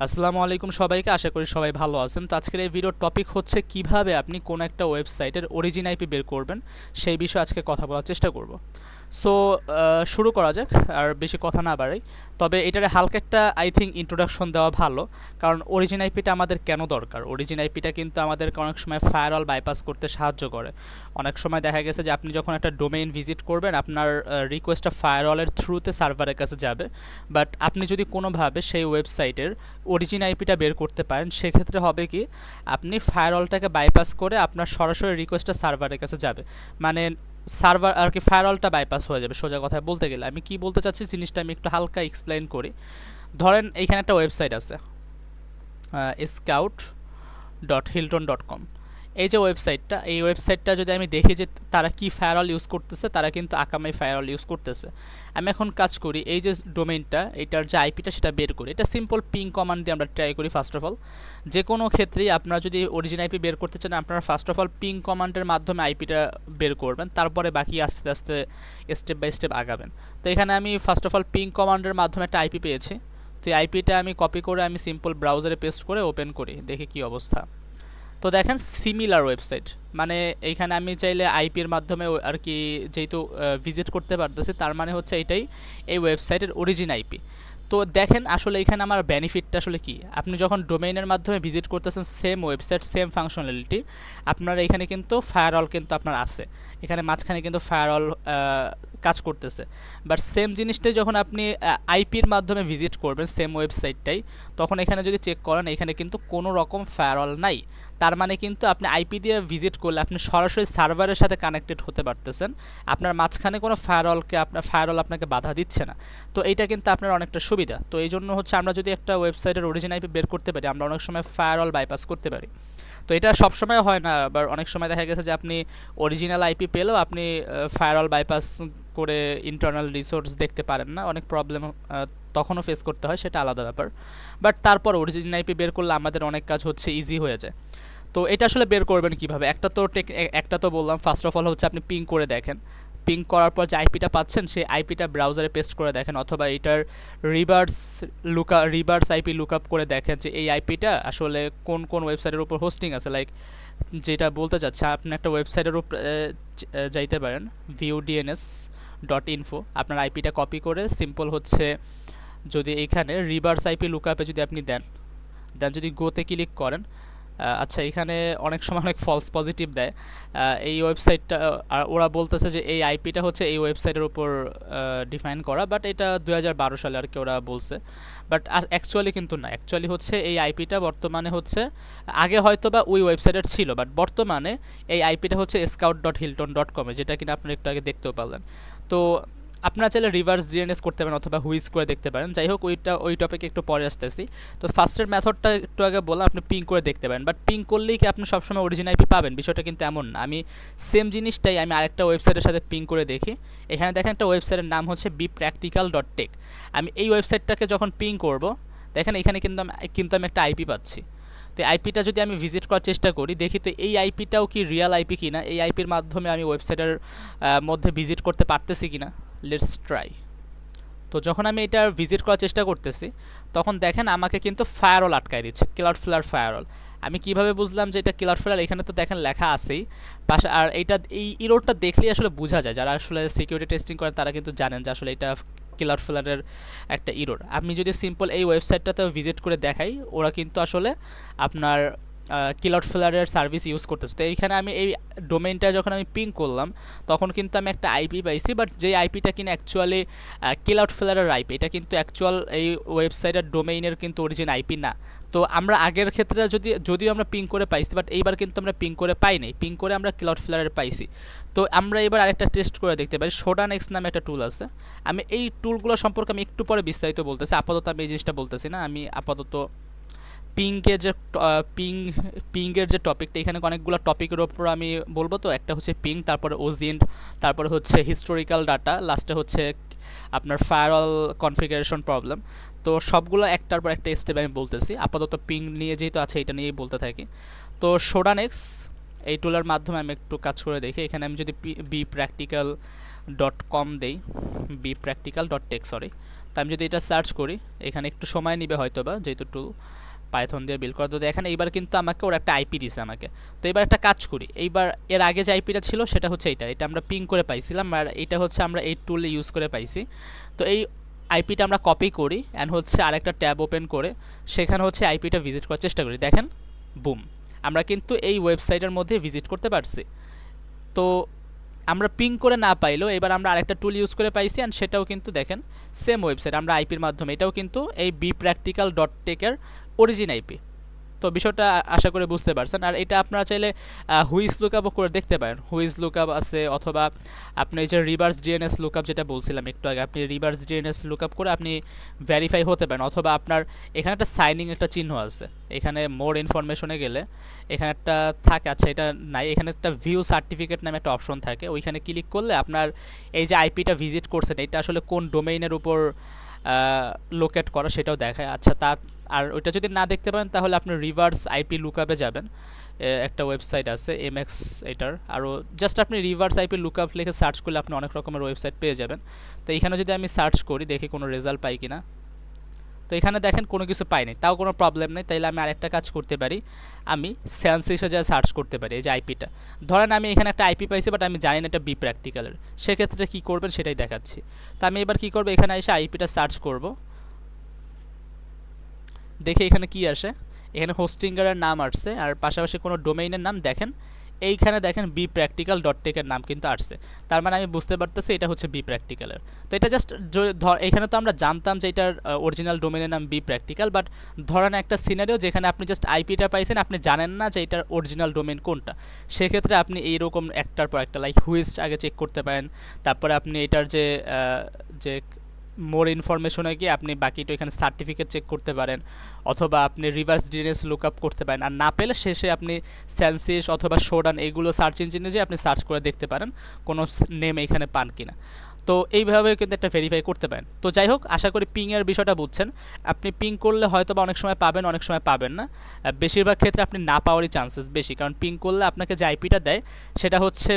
আসসালামু আলাইকুম সবাইকে, আশা করি সবাই ভালো আছেন। তো আজকের এই ভিডিওর টপিক হচ্ছে কিভাবে আপনি কোন একটা ওয়েবসাইটের অরিজিন আইপি বের করবেন, সেই বিষয়ে আজকে কথা বলার চেষ্টা করব। সো শুরু করা যাক, আর বেশি কথা না বাড়াই। তবে এটার হালকা একটা আই থিঙ্ক ইন্ট্রোডাকশন দেওয়া ভালো, কারণ অরিজিন আইপিটা আমাদের কেন দরকার। অরিজিন আইপিটা কিন্তু আমাদেরকে অনেক সময় ফায়ারওয়াল বাইপাস করতে সাহায্য করে। অনেক সময় দেখা গেছে যে আপনি যখন একটা ডোমেইন ভিজিট করবেন, আপনার রিকোয়েস্টটা ফায়ারওয়ালের থ্রুতে সার্ভারের কাছে যাবে, বাট আপনি যদি কোনোভাবে সেই ওয়েবসাইটের অরিজিন আইপিটা বের করতে পারেন, সেক্ষেত্রে হবে কি, আপনি ফায়ারওয়ালটাকে বাইপাস করে আপনার সরাসরি রিকোয়েস্টটা সার্ভারের কাছে যাবে। মানে সার্ভার আর কি ফায়ারওয়ালটা বাইপাস হয়ে যাবে। সোজা কথায় বলতে গেলে আমি কি বলতে চাচ্ছি, জিনিসটা আমি একটু হালকা এক্সপ্লেইন করি। ধরেন এইখানে একটা ওয়েবসাইট আছে, scout.hilton.com। এই যে ওয়েবসাইটটা, এই ওয়েবসাইটটা যদি আমি দেখি যে তারা কি ফায়ারওয়াল ইউজ করতেছে, তারা কিন্তু আকামাই ফায়ারওয়াল ইউজ করতেছে। আমি এখন কাজ করি, এই যে ডোমেইনটা, এটার যে আইপিটা সেটা বের করি। এটা সিম্পল পিং কমান্ড দিয়ে আমরা ট্রাই করি। ফার্স্ট অফ অল, যে কোনো ক্ষেত্রেই আপনারা যদি অরিজিন আইপি বের করতে চান, আপনারা ফার্স্ট অফ অল পিং কমান্ডের মাধ্যমে আইপিটা বের করবেন, তারপরে বাকি আস্তে আস্তে স্টেপ বাই স্টেপ আগাবেন। তো এখানে আমি ফার্স্ট অফ অল পিং কমান্ডের মাধ্যমে একটা আইপি পেয়েছি। তো এই আইপিটা আমি কপি করে আমি সিম্পল ব্রাউজারে পেস্ট করে ওপেন করি, দেখি কি অবস্থা। তো দেখেন সিমিলার ওয়েবসাইট, মানে এইখানে আমি চাইলে আইপির মাধ্যমে আর কি যেহেতু ভিজিট করতে পারতেছি, তার মানে হচ্ছে এটাই এই ওয়েবসাইটের অরিজিন আইপি। তো দেখেন আসলে এখানে আমার বেনিফিটটা আসলে কি, আপনি যখন ডোমেইনের মাধ্যমে ভিজিট করতেছেন সেম ওয়েবসাইট সেম ফাংশনালিটি, আপনার এখানে কিন্তু ফায়ারওয়াল কিন্তু আপনার আছে, এখানে মাঝখানে কিন্তু ফায়ারওয়াল কাজ করতেছে। বাট সেম জিনিসটাই যখন আপনি আইপির মাধ্যমে ভিজিট করবেন সেম ওয়েবসাইটটাই, তখন এখানে যদি চেক করেন, এখানে কিন্তু কোনো রকম ফায়ারওয়াল নাই। তার মানে কিন্তু আপনি আইপি দিয়ে ভিজিট করলে আপনি সরাসরি সার্ভারের সাথে কানেক্টেড হতে পারতেছেন, আপনার মাঝখানে কোনো ফায়ারওয়াল আপনাকে বাধা দিচ্ছে না। তো এইটা কিন্তু আপনার অনেকটা সুবিধা। তো এই জন্য হচ্ছে আমরা যদি একটা ওয়েবসাইটের অরিজিন আইপি বের করতে পারি, আমরা অনেক সময় ফায়ারওয়াল বাইপাস করতে পারি। তো এটা সবসময় হয় না, আবার অনেক সময় দেখা গেছে যে আপনি অরিজিনাল আইপি পেলেও আপনি ফায়ারওয়াল বাইপাস করে ইন্টারনাল রিসোর্স দেখতে পারেন না, অনেক প্রবলেম তখনও ফেস করতে হয়, সেটা আলাদা ব্যাপার। বাট তারপর অরিজিনাল আইপি বের করলে আমাদের অনেক কাজ হচ্ছে ইজি হয়ে যায়। তো এটা আসলে বের করবেন কিভাবে, একটা তো বললাম, ফার্স্ট অফ অল হচ্ছে আপনি পিং করে দেখেন। পিং করার পর যে আইপিটা পাচ্ছেন, সেই আইপিটা ব্রাউজারে পেস্ট করে দেখেন, অথবা এটার রিভার্স আইপি লুকআপ করে দেখেন যে এই আইপিটা আসলে কোন কোন ওয়েবসাইটের উপর হোস্টিং আছে। লাইক যেটা বলতে চাচ্ছে, আপনি একটা ওয়েবসাইটের উপর যাইতে পারেন, viewdns.info, আপনার আইপিটা কপি করে সিম্পল হচ্ছে যদি এইখানে রিভার্স আইপি লুকআপে যদি আপনি দেন, যদি গোতে ক্লিক করেন, আচ্ছা এখানে অনেক সময় অনেক ফলস পজিটিভ দেয়। এই ওয়েবসাইটটা ওরা বলতেছে যে এই আইপিটা হচ্ছে এই ওয়েবসাইটের উপর ডিফাইন করা, বাট এটা 2012 সালে আর কি ওরা বলছে। বাট আর অ্যাকচুয়ালি কিন্তু না, অ্যাকচুয়ালি হচ্ছে এই আইপিটা বর্তমানে হচ্ছে, আগে হয়তো বা ওই ওয়েবসাইটের ছিল, বাট বর্তমানে এই আইপিটা হচ্ছে scout.hilton.com, যেটা কিনা আপনি একটু আগে দেখতেও পারলেন। তো আপনারা চাইলে রিভার্স ডিএনএস করতে পারেন অথবা হুইজ করে দেখতে পারেন। যাই হোক, ওই টপিকে একটু পরে আসতেছি। তো ফার্স্টের মেথডটা একটু আগে বললাম, আপনি পিং করে দেখতে পারেন, বাট পিং করলেই কি আপনি সবসময় অরিজিন আইপি পাবেন, বিষয়টা কিন্তু এমন না। আমি সেম জিনিসটাই আমি আরেকটা ওয়েবসাইটের সাথে পিং করে দেখি। এখানে দেখেন একটা ওয়েবসাইটের নাম হচ্ছে bepractical.tech। আমি এই ওয়েবসাইটটাকে যখন পিং করব, দেখেন এখানে কিন্তু আমি একটা আইপি পাচ্ছি। তো আইপিটা যদি আমি ভিজিট করার চেষ্টা করি, দেখি তো এই আইপিটাও কি রিয়েল আইপি কিনা, এই আইপির মাধ্যমে আমি ওয়েবসাইটের মধ্যে ভিজিট করতে পারতেছি কিনা। Let's try. তো যখন আমি এটা ভিজিট করার চেষ্টা করতেছি, তখন দেখেন আমাকে কিন্তু ফায়ারওয়াল আটকায় দিচ্ছে, ক্লাউডফ্লায়ার ফায়ারওয়াল। আমি কিভাবে বুঝলাম যে এটা ক্লাউডফ্লায়ার, এখানে তো দেখেন লেখা আছেই পাশে। আর এই ইরোরটা দেখলেই আসলে বোঝা যায়, যারা আসলে সিকিউরিটি টেস্টিং করেন তারা কিন্তু জানেন যে আসলে এটা ক্লাউডফ্লায়ারের একটা ইরোর। আমি যদি সিম্পল এই ওয়েবসাইটটাতে ভিজিট করে দেখাই, ওরা কিন্তু আসলে আপনার ক্লাউডফ্লায়ারের সার্ভিস ইউজ করতেছে। তো এইখানে আমি এই ডোমেইনটা যখন আমি পিং করলাম, তখন কিন্তু আমি একটা আইপি পাইছি, বাট যে আইপিটা কিনা অ্যাকচুয়ালি ক্লাউডফ্লায়ারের আইপি, এটা কিন্তু অ্যাকচুয়াল এই ওয়েবসাইটের ডোমেইনের কিন্তু অরিজিন আইপি না। তো আমরা আগের ক্ষেত্রে যদিও আমরা পিং করে পাইছি, বাট এইবার কিন্তু আমরা পিং করে পাই নাই, পিং করে আমরা ক্লাউডফ্লায়ারের পাইছি। তো আমরা এবার আরেকটা টেস্ট করে দেখতে পারি, সোডানেক্স নামে একটা টুল আছে। আমি এই টুলগুলো সম্পর্কে আমি একটু পরে বিস্তারিত বলতেছি, আপাতত আমি এই জিনিসটা বলতেছি না। আমি আপাতত পিংকের যে পিংয়ের যে টপিকটা, এখানে অনেকগুলো টপিকের ওপর আমি বলবো। তো একটা হচ্ছে পিং, তারপরে ওজিন্ট, তারপরে হচ্ছে হিস্টোরিক্যাল ডাটা, লাস্টে হচ্ছে আপনার ফায়ারওয়াল কনফিগারেশন প্রবলেম। তো সবগুলো একটার পর একটা স্টেপ আমি বলতেছি। আপাতত পিং নিয়ে যেহেতু আছে, এটা নিয়েই বলতে থাকি। তো সোডানেক্স এই টুলের মাধ্যমে আমি একটু কাজ করে দেখি। এখানে আমি যদি bepractical.com দেই, bepractical.tech সরি, তো আমি যদি এটা সার্চ করি, এখানে একটু সময় নেবে হয়তো বা, যেহেতু টুল পাইথন দিয়ে বিল্ড করা। তো দেখেন এইবার কিন্তু আমাকে ওর একটা আইপি দিছে আমাকে। তো এবার একটা কাজ করি, এইবার এর আগে যে আইপিটা ছিল সেটা হচ্ছে এটা আমরা পিং করে পাইছিলাম, আর এটা হচ্ছে আমরা এই টুলে ইউজ করে পাইছি। তো এই আইপিটা আমরা কপি করি অ্যান্ড হচ্ছে আরেকটা ট্যাব ওপেন করে সেখানে হচ্ছে আইপিটা ভিজিট করার চেষ্টা করি। দেখেন বুম, আমরা কিন্তু এই ওয়েবসাইটের মধ্যে ভিজিট করতে পারছি। তো আমরা পিং করে না পাইলেও এবার আমরা আরেকটা টুল ইউজ করে পাইছি, অ্যান্ড সেটাও কিন্তু দেখেন সেম ওয়েবসাইট, আমরা আইপির মাধ্যমে, এটাও কিন্তু এই bpractical.tech-এর অরিজিন আইপি। তো বিষয়টা আশা করে বুঝতে পারছেন। আর এটা আপনারা চাইলে হুইজ লুকআপও করে দেখতে পারেন, হুইজ লুকআপ আছে, অথবা আপনি এই যে রিভার্স ডিএনএস লুকআপ যেটা বলছিলাম একটু আগে, আপনি রিভার্স ডিএনএস লুকআপ করে আপনি ভেরিফাই হতে পারেন। অথবা আপনার এখানে একটা সাইনিং একটা চিহ্ন আছে, এখানে মোর ইনফরমেশনে গেলে এখানে একটা থাকে, আচ্ছা এটা নাই, এখানে একটা ভিউ সার্টিফিকেট নামে একটা অপশন থাকে, ওইখানে ক্লিক করলে আপনার এই যে আইপিটা ভিজিট করছেন এটা আসলে কোন ডোমেইনের উপর লোকেট করা সেটাও দেখায়। আচ্ছা তার আর ওইটা যদি না দেখতে পারেন তাহলে আপনি রিভার্স আইপি লুকআপে যাবেন, একটা ওয়েবসাইট আছে এমএক্স এটার, আরও জাস্ট আপনি রিভার্স আইপি লুকআপ লিখে সার্চ করলে আপনি অনেক রকমের ওয়েবসাইট পেয়ে যাবেন। তো এখানে যদি আমি সার্চ করি দেখি কোনো রেজাল্ট পাই কিনা, তো এখানে দেখেন কোনো কিছু পাইনি, তাও কোনো প্রবলেম নেই। তাইলে আমি আরেকটা কাজ করতে পারি, আমি সেন্সিসে যা সার্চ করতে পারি এই যে আইপিটা, ধরেন আমি এখানে একটা আইপি পাইছি বাট আমি জানি না এটা bpractical-এর, সেক্ষেত্রে কী করবেন সেটাই দেখাচ্ছি। তো আমি এবার কী করবো, এখানে এসে আইপিটা সার্চ করব, দেখে এখানে কি আসে, এখানে হোস্টিংয়ের নাম আসছে আর পাশাপাশি কোনো ডোমেইনের নাম দেখেন, এইখানে দেখেন bpractical.tech-এর নাম কিন্তু আসছে। তার মানে আমি বুঝতে পারতেছি এটা হচ্ছে bpractical-এর। তো এটা জাস্ট এখানে তো আমরা জানতাম যে এটার অরিজিনাল ডোমেইনের নাম bpractical, বাট ধরেন একটা সিনারিও যেখানে আপনি জাস্ট আইপিটা পাইছেন, আপনি জানেন না যে এটার অরিজিনাল ডোমেইন কোনটা, সেক্ষেত্রে আপনি এইরকম একটার পর একটা লাইক হুইস্ট আগে চেক করতে পারেন, তারপরে আপনি এটার যে যে মোর ইনফরমেশনে গিয়ে আপনি বাকিটা এখানে সার্টিফিকেট চেক করতে পারেন, অথবা আপনি রিভার্স ডিএনএস লুকআপ করতে পারেন, আর না পেলে শেষে আপনি সেন্সিস অথবা শোডান এইগুলো সার্চ ইঞ্জিনে যে আপনি সার্চ করে দেখতে পারেন কোনো নেম এখানে পান কিনা। তো এইভাবে কিন্তু একটা ভেরিফাই করতে পারেন। তো যাই হোক, আশা করি পিংয়ের বিষয়টা বুঝছেন। আপনি পিং করলে হয়তো বা অনেক সময় পাবেন, অনেক সময় পাবেন না, বেশিরভাগ ক্ষেত্রে আপনি না পাওয়ারই চান্সেস বেশি, কারণ পিং করলে আপনাকে যে আইপিটা দেয় সেটা হচ্ছে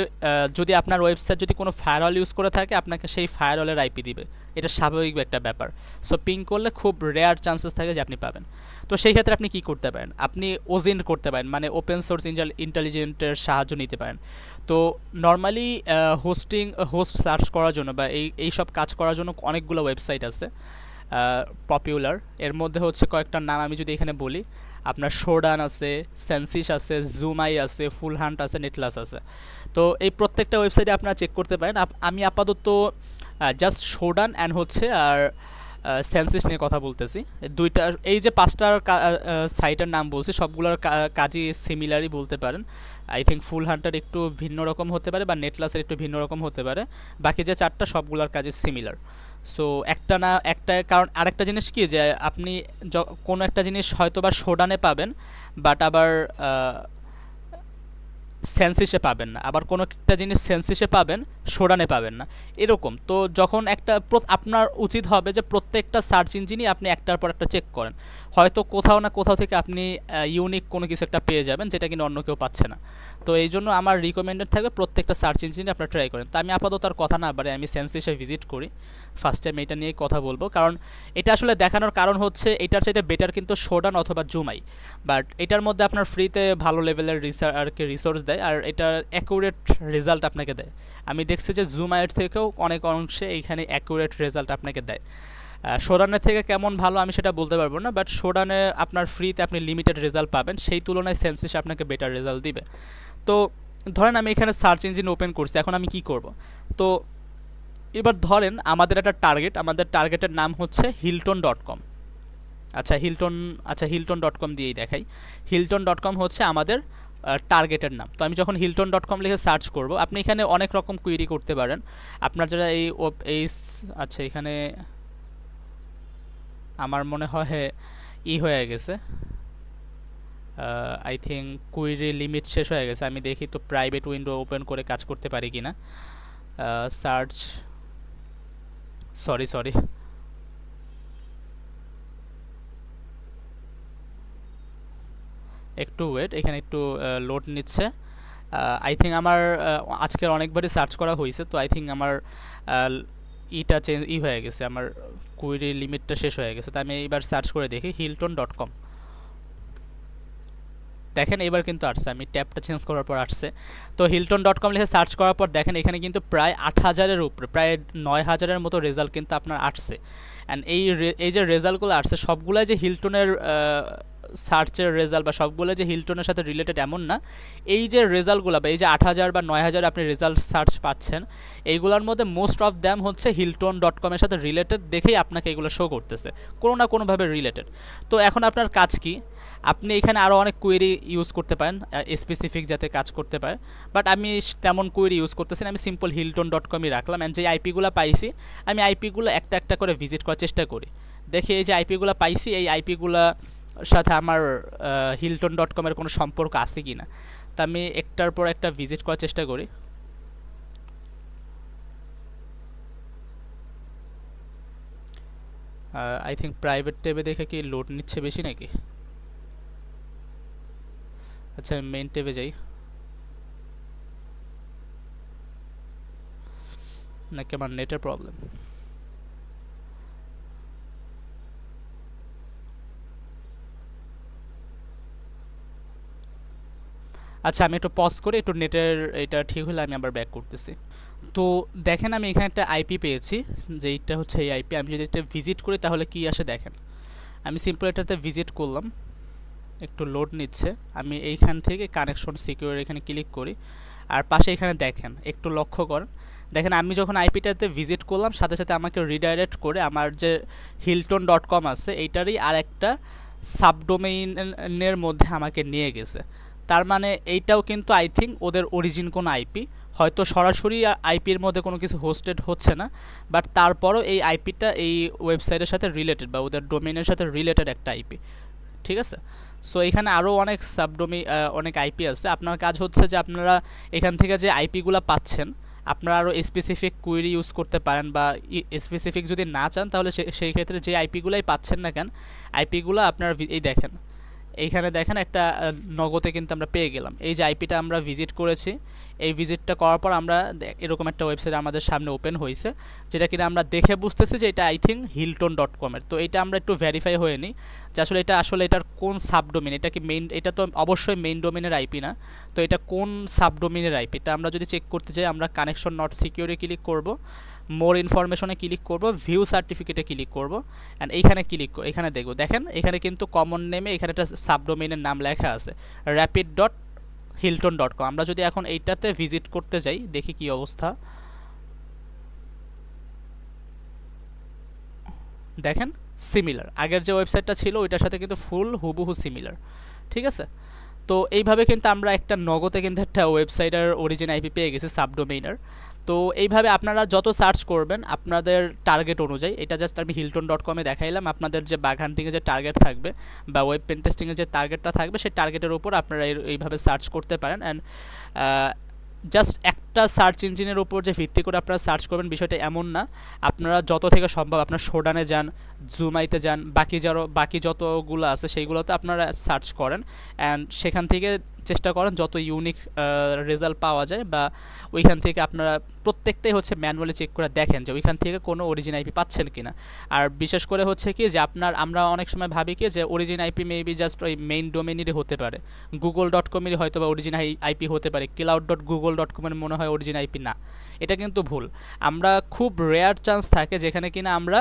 যদি আপনার ওয়েবসাইট যদি কোনো ফায়ারওয়াল ইউজ করে থাকে আপনাকে সেই ফায়ারওয়ালের আইপি দিবে, এটা স্বাভাবিক একটা ব্যাপার। সো পিং করলে খুব রেয়ার চান্সেস থাকে যে আপনি পাবেন। তো সেই ক্ষেত্রে আপনি কি করতে পারেন, আপনি ওজিন করতে পারেন, মানে ওপেন সোর্স ইন্টেলিজেন্টের সাহায্য নিতে পারেন। তো নর্মালি হোস্ট সার্চ করার জন্য বা এই সব কাজ করার জন্য অনেকগুলো ওয়েবসাইট আছে পপুলার, এর মধ্যে হচ্ছে কয়েকটার নাম আমি যদি এখানে বলি, আপনার শোডান আছে, সেন্সিস আছে, জুমাই আছে, ফুল হান্ট আছে, নেটলাস আছে। তো এই প্রত্যেকটা ওয়েবসাইটে আপনারা চেক করতে পারেন। আমি আপাতত জাস্ট শোডান অ্যান্ড হচ্ছে আর সেন্সিস নিয়ে কথা বলতেছি। দুইটা এই যে পাঁচটার সাইটের নাম বলছি সবগুলোর কাজই সিমিলারই বলতে পারেন। আই থিঙ্ক ফুল হান্টার একটু ভিন্ন রকম হতে পারে বা নেটলাসের একটু ভিন্ন রকম হতে পারে, বাকি যে চারটা সবগুলোর কাজই সিমিলার। সো একটা না একটা, কারণ আরেকটা জিনিস কি যে আপনি কোনো একটা জিনিস হয়তো বা শোডানে পাবেন বাট আবার সেন্সিসে পাবেন না, আবার কোনো একটা জিনিস সেন্সিসে পাবেন শোডানে পাবেন না, এরকম। তো যখন একটা আপনার উচিত হবে যে প্রত্যেকটা সার্চ ইঞ্জিনই আপনি একটার পর একটা চেক করেন, হয়তো কোথাও না কোথাও থেকে আপনি ইউনিক কোনো কিছু একটা পেয়ে যাবেন যেটা কিন্তু অন্য কেউ পাচ্ছে না। তো এই জন্য আমার রিকমেন্ডেড থাকবে প্রত্যেকটা সার্চ ইঞ্জিনে আপনারা ট্রাই করেন। তো আমি আপাতত আর কথা না বাড়ে আমি সেন্সিসে ভিজিট করি, ফার্স্ট টাইম এটা নিয়েই কথা বলবো, কারণ এটা আসলে দেখানোর কারণ হচ্ছে এটার চাইতে বেটার কিন্তু শোডান অথবা জুমাই, বাট এটার মধ্যে আপনার ফ্রিতে ভালো লেভেলের রিসোর্স দেয় আর এটা অ্যাকুরেট রেজাল্ট আপনাকে দেয়। আমি দেখছি যে জুমাইয়ের থেকেও অনেক অংশে এইখানে অ্যাকুরেট রেজাল্ট আপনাকে দেয়। শোডানের থেকে কেমন ভালো আমি সেটা বলতে পারবো না, বাট শোডানে আপনার ফ্রিতে আপনি লিমিটেড রেজাল্ট পাবেন, সেই তুলনায় সেন্সিস আপনাকে বেটার রেজাল্ট দিবে। তো ধরেন আমি এখানে সার্চ ইঞ্জিন ওপেন করছি, এখন আমি কি করব? তো এবার ধরেন আমাদের একটা আমাদের টার্গেটের নাম হচ্ছে hilton.com। হিলটন.com দিয়েই দেখাই। hilton.com হচ্ছে আমাদের টার্গেটের নাম। তো আমি যখন hilton.com লিখে সার্চ করব, আপনি এখানে অনেক রকম কুইরি করতে পারেন। আপনার যারা এখানে আমার মনে হয় হয়ে গেছে, আই থিঙ্ক কুইরি লিমিট শেষ হয়ে গেছে। আমি দেখি তো প্রাইভেট উইন্ডো ওপেন করে কাজ করতে পারি কি না। সার্চ সরি একটু ওয়েট, এখানে একটু লোড নিচ্ছে। আই থিঙ্ক আমার আজকের অনেকবারই সার্চ করা হয়েছে, তো আই থিঙ্ক আমার ইটা চেঞ্জ হয়ে গেছে, আমার কুইরি লিমিটটা শেষ হয়ে গেছে। তো আমি এবার সার্চ করে দেখি hilton.com। দেখেন এবার কিন্তু আসছে, আমি ট্যাবটা চেঞ্জ করার পর আসছে। তো hilton.com লিখে সার্চ করার পর দেখেন এখানে কিন্তু প্রায় ৮,০০০-এর উপরে, প্রায় ৯,০০০-এর মতো রেজাল্ট কিন্তু আপনার আসছে। অ্যান্ড এই যে রেজাল্টগুলো আসছে সবগুলাই যে হিলটনের সার্চের রেজাল্ট বা সবগুলো যে হিলটনের সাথে রিলেটেড এমন না। এই যে রেজাল্টগুলো বা এই যে ৮,০০০ বা ৯,০০০ আপনি রেজাল্ট সার্চ পাচ্ছেন, এইগুলোর মধ্যে মোস্ট অফ দ্যাম হচ্ছে hilton.com-এর সাথে রিলেটেড দেখেই আপনাকে এগুলো শো করতেছে, কোনো না কোনোভাবে রিলেটেড। তো এখন আপনার কাজ কি, আপনি এখানে আরও অনেক কোয়েরি ইউজ করতে পারেন স্পেসিফিক যাতে কাজ করতে পারে, বাট আমি তেমন কোয়েরি ইউজ করতেছি না, আমি সিম্পল hilton.com-ই রাখলাম। অ্যান্ড যে আইপিগুলো পাইছি আমি আইপিগুলো একটা একটা করে ভিজিট করার চেষ্টা করি, দেখি এই যে আইপিগুলো পাইছি এই আইপিগুলো সাথে আমার hilton.com-এর কোনো সম্পর্ক আছে কি না। তা আমি একটার পর একটা ভিজিট করার চেষ্টা করি। আই থিঙ্ক প্রাইভেট ট্যাবে দেখে কি লোড নিচ্ছে বেশি নাকি। আচ্ছা মেইন ট্যাবে যাই, নাকি আমার নেটের প্রবলেম। আচ্ছা আমি একটু পজ করে একটু নেটের এটা ঠিক হলে আমি আবার ব্যাক করতেছি। তো দেখেন আমি এখানে একটা আইপি পেয়েছি, যেইটা হচ্ছে এই আইপি। আমি যদি এটা ভিজিট করি তাহলে কি আসে দেখেন। আমি সিম্পল এটাতে ভিজিট করলাম, একটু লোড নিচ্ছে। আমি এইখান থেকে কানেকশন সিকিউর এখানে ক্লিক করি, আর পাশে এখানে দেখেন একটু লক্ষ্য করেন, দেখেন আমি যখন আইপিটাতে ভিজিট করলাম সাথে সাথে আমাকে রিডাইরেক্ট করে আমার যে hilton.com আছে এইটারই আর একটা সাবডোমেইনের মধ্যে আমাকে নিয়ে গেছে। তার মানে এইটাও কিন্তু আই থিঙ্ক ওদের অরিজিন কোনো আইপি, হয়তো সরাসরি আইপির মধ্যে কোনো কিছু হোস্টেড হচ্ছে না, বাট তারপরও এই আইপিটা এই ওয়েবসাইটের সাথে রিলেটেড বা ওদের ডোমেইনের সাথে রিলেটেড একটা আইপি, ঠিক আছে। সো এখানে আরও অনেক অনেক আইপি আছে। আপনার কাজ হচ্ছে যে আপনারা এখান থেকে যে আইপিগুলো পাচ্ছেন আপনারা আরও স্পেসিফিক কুয়েরি ইউজ করতে পারেন, বা স্পেসিফিক যদি না চান তাহলে সেই ক্ষেত্রে যে আইপিগুলোই পাচ্ছেন না কেন আইপিগুলো আপনার এই দেখেন এইখানে দেখেন একটা নগদে কিন্তু আমরা পেয়ে গেলাম। এই যে আইপিটা আমরা ভিজিট করেছি, এই ভিজিটটা করার পর আমরা এরকম একটা ওয়েবসাইট আমাদের সামনে ওপেন হয়েছে, যেটা কিনা আমরা দেখে বুঝতেছি যে এটা আই থিঙ্ক hilton.com-এর। তো এটা আমরা একটু ভেরিফাই হয়ে নিই যে আসলে এটার কোন সাবডোমেন, এটা কি মেইন, এটা তো অবশ্যই মেইন ডোমেনের আইপি না, তো এটা কোন সাবডোমেনের আইপি এটা আমরা যদি চেক করতে চাই আমরা কানেকশন নট সিকিউরে ক্লিক করব, মোর ইনফরমেশনে ক্লিক করব, ভিউ সার্টিফিকেটে ক্লিক করব, অ্যান্ড এইখানে ক্লিক করে এখানে দেখব, দেখেন এখানে কিন্তু কমন নেমে এখানে একটা সাবডোমেনের নাম লেখা আছে rapid.hilton.com। আমরা যদি এখন এইটাতে ভিজিট করতে যাই দেখি কি অবস্থা, দেখেন সিমিলার, আগের যে ওয়েবসাইটটা ছিল ওইটার সাথে কিন্তু ফুল হুবহু সিমিলার, ঠিক আছে। তো এইভাবে কিন্তু আমরা একটা নগদে কিন্তু একটা ওয়েবসাইটের অরিজিন আইপি পেয়ে গেছি সাবডোমেইনার। তো এইভাবে আপনারা যত সার্চ করবেন আপনাদের টার্গেট অনুযায়ী, এটা জাস্ট আমি hilton.com-এ দেখাইলাম, আপনাদের যে বাগ হান্টিংয়ে যে টার্গেট থাকবে বা ওয়েব পেন টেস্টিংয়ে যে টার্গেটটা থাকবে সেই টার্গেটের উপর আপনারা এইভাবে সার্চ করতে পারেন। অ্যান্ড জাস্ট একটা সার্চ ইঞ্জিনের উপর যে ভিত্তি করে আপনারা সার্চ করবেন বিষয়টা এমন না, আপনারা যত থেকে সম্ভব আপনার শোডানে যান, জুমাইতে যান, বাকি যতগুলো আছে সেইগুলোতে আপনারা সার্চ করেন, অ্যান্ড সেখান থেকে চেষ্টা করেন যত ইউনিক রেজাল্ট পাওয়া যায়, বা ওইখান থেকে আপনারা প্রত্যেকটাই হচ্ছে ম্যানুয়ালি চেক করে দেখেন যে ওইখান থেকে কোনো অরিজিন আইপি পাচ্ছেন কিনা। আর বিশেষ করে হচ্ছে কি যে আমরা অনেক সময় ভাবি কি যে অরিজিন আইপি মেবি জাস্ট ওই মেইন ডোমেনেরই হতে পারে, google.com-এরই হয়তো বা অরিজিন আইপি হতে পারে, cloud.google.com-এর মনে হয় অরিজিন আইপি না। এটা কিন্তু ভুল। আমরা খুব রেয়ার চান্স থাকে যেখানে কিনা আমরা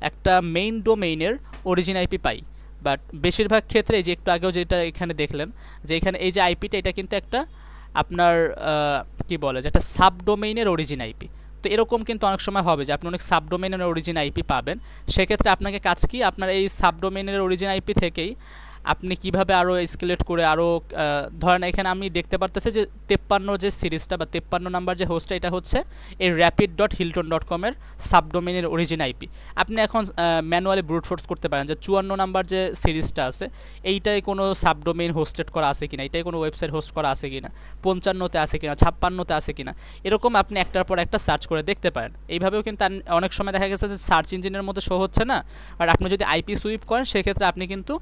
একটা মেইন ডোমেইনের অরিজিন আইপি পাই, বাট বেশিরভাগ ক্ষেত্রে যে একটু আগেও যেটা এখানে দেখলেন যে এখানে এই যে আইপিটা এটা কিন্তু একটা আপনার কি বলে যে একটা সাবডোমেইনের অরিজিন আইপি। তো এরকম কিন্তু অনেক সময় হবে যে আপনি অনেক সাবডোমেইনের অরিজিন আইপি পাবেন, সেক্ষেত্রে আপনাকে কাজ কি আপনার এই সাবডোমেইনের অরিজিন আইপি থেকেই আপনি কিভাবে আরও এসকেলেট করে আরও ধরেন এখানে আমি দেখতে পারতেছি যে 53 যে সিরিজটা বা 53 নাম্বার যে হোস্টটা এটা হচ্ছে এই rapid.hilton.com-এর সাবডোমেইনের অরিজিন আইপি। আপনি এখন ম্যানুয়ালি ব্রুট ফোর্স করতে পারেন যে 54 নাম্বার যে সিরিজটা আছে এইটাই কোনো সাবডোমেইন হোস্টেড করা আছে কিনা, এইটাই কোনো ওয়েবসাইট হোস্ট করা আছে কিনা, 55-তে আছে কিনা, 56-তে আছে কিনা, এরকম আপনি একটার পর একটা সার্চ করে দেখতে পারেন। এইভাবেও কিন্তু অনেক সময় দেখা গেছে যে সার্চ ইঞ্জিনের মধ্যে শো হচ্ছে না, আর আপনি যদি আইপি সুইপ করেন সেক্ষেত্রে আপনি কিন্তু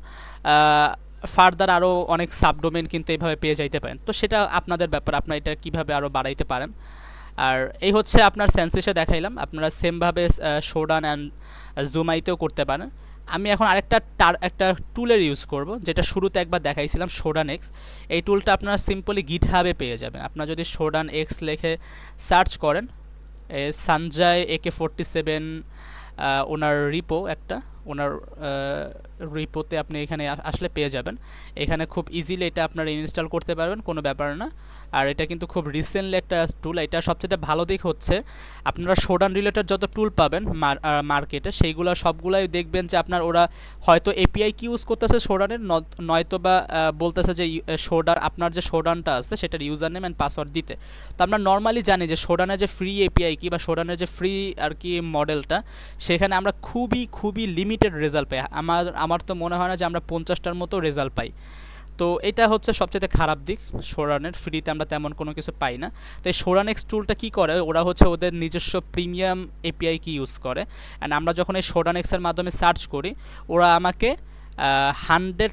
ফার্দার আরও অনেক সাবডোমেন কিন্তু এইভাবে পেয়ে যাইতে পারেন। তো সেটা আপনাদের ব্যাপার, আপনারা এটা কীভাবে আরও বাড়াইতে পারেন। আর এই হচ্ছে আপনার সেন্সিসে দেখাইলাম, আপনারা সেমভাবে শোডান অ্যান্ড জুমাইতেও করতে পারেন। আমি এখন আরেকটা একটা টুলের ইউজ করব, যেটা শুরুতে একবার দেখাইছিলাম, শোডান এক্স। এই টুলটা আপনারা সিম্পলি গিটহাবে পেয়ে যাবেন। আপনারা যদি শোডান এক্স লিখে সার্চ করেন, সঞ্জয় AK47 ওনার রিপো একটা, ওনার রিপোতে আপনি এখানে আসলে পেয়ে যাবেন। এখানে খুব ইজিলি এটা আপনারা ইনস্টল করতে পারবেন, কোনো ব্যাপার না। আর এটা কিন্তু খুব রিসেন্টলি একটা টুল। এটা সবচেয়ে ভালো দিক হচ্ছে আপনারা শোডান রিলেটেড যত টুল পাবেন মার্কেটে, সেইগুলো সবগুলাই দেখবেন যে আপনার ওরা হয়তো এপিআই কি ইউজ করতেছে শোডানের, নয়তো বা বলতেছে যে শোডান, আপনার যে শোডানটা আছে সেটার ইউজার নেম অ্যান্ড পাসওয়ার্ড দিতে। তো আমরা নর্মালি জানি যে শোডানের যে ফ্রি এপিআই কি বা শোডানের যে ফ্রি আর কি মডেলটা, সেখানে আমরা খুবই লিমিটেড রেজাল্ট পাই। আমার তো মনে হয় না যে আমরা 50টার মতো রেজাল্ট পাই। তো এটা হচ্ছে সবচেয়ে খারাপ দিক শোডানের, ফ্রিতে আমরা তেমন কোনো কিছু পাই না। তো এই শোডান এক্স টুলটা কী করে, ওরা হচ্ছে ওদের নিজস্ব প্রিমিয়াম এপিআই কি ইউজ করে। অ্যান্ড আমরা যখন এই শোডান এক্সের মাধ্যমে সার্চ করি, ওরা আমাকে 1000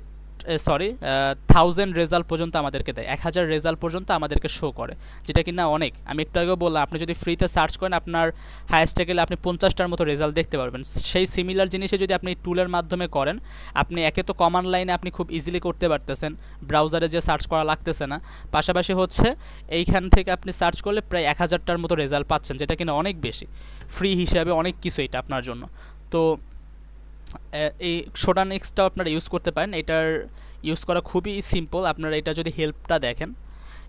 রেজাল্ট পর্যন্ত আমাদেরকে দেয়, 1000 রেজাল্ট পর্যন্ত আমাদেরকে শো করে, যেটা কিনা অনেক। আমি একটু আগেও বললাম, আপনি যদি ফ্রিতে সার্চ করেন আপনার হায়েস্টে গেলে আপনি 50টার মতো রেজাল্ট দেখতে পারবেন। সেই সিমিলার জিনিসে যদি আপনি টুলের মাধ্যমে করেন, আপনি একে তো কমান্ড লাইনে আপনি খুব ইজিলি করতে পারতেছেন, ব্রাউজারে যে সার্চ করা লাগতেছে না। পাশাপাশি হচ্ছে এইখান থেকে আপনি সার্চ করলে প্রায় 1000টার মতো রেজাল্ট পাচ্ছেন, যেটা কিনা অনেক বেশি, ফ্রি হিসাবে অনেক কিছু এটা আপনার জন্য। তো এই শোডান এক্সটাও আপনারা ইউজ করতে পারেন। এটার ইউজ করা খুবই সিম্পল। আপনারা এটা যদি হেল্পটা দেখেন,